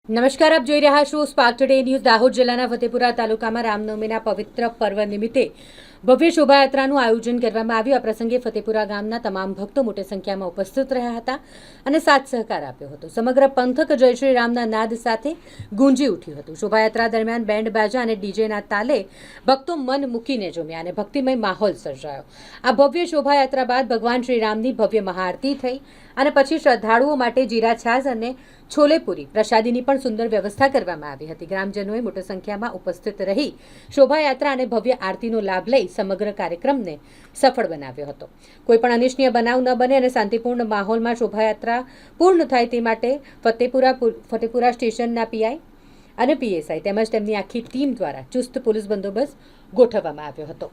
નમસ્કાર, આપ જોઈ રહ્યા છો સ્પાર્ક ટુડે ન્યૂઝ। દાહોદ જિલ્લાના ફતેપુરા તાલુકામાં રામનવમીના પવિત્ર પર્વ નિમિત્તે ભવ્ય શોભાયાત્રાનું આયોજન કરવામાં આવ્યું। આ પ્રસંગે ફતેપુરા ગામના તમામ ભક્તો મોટી સંખ્યામાં ઉપસ્થિત રહ્યા હતા અને સાથ સહકાર આપ્યો હતો। સમગ્ર પંથક જય શ્રી રામના નાદ સાથે ગુંજી ઉઠ્યું હતું। શોભાયાત્રા દરમિયાન બેન્ડ બાજા અને ડીજેના તાલે ભક્તો મન મૂકીને ઝૂમ્યા અને ભક્તિમય માહોલ સર્જાયો। આ ભવ્ય શોભાયાત્રા બાદ ભગવાન શ્રી રામની ભવ્ય મહાઆરતી થઈ અને પછી શ્રદ્ધાળુઓ માટે જીરા છાશ અને છોલેપુરી પ્રસાદીની પણ સુંદર વ્યવસ્થા કરવામાં આવી હતી। ગ્રામજનોએ મોટી સંખ્યામાં ઉપસ્થિત રહી શોભાયાત્રા અને ભવ્ય આરતીનો લાભ લઈ સમગ્ર કાર્યક્રમને સફળ બનાવ્યો હતો। કોઈપણ અનિચ્છનીય બનાવ ન બને અને શાંતિપૂર્ણ માહોલમાં શોભાયાત્રા પૂર્ણ થાય તે માટે ફતેપુરા સ્ટેશનના પીઆઈ અને પીએસઆઈ તેમજ તેમની આખી ટીમ દ્વારા ચુસ્ત પોલીસ બંદોબસ્ત ગોઠવવામાં આવ્યો હતો।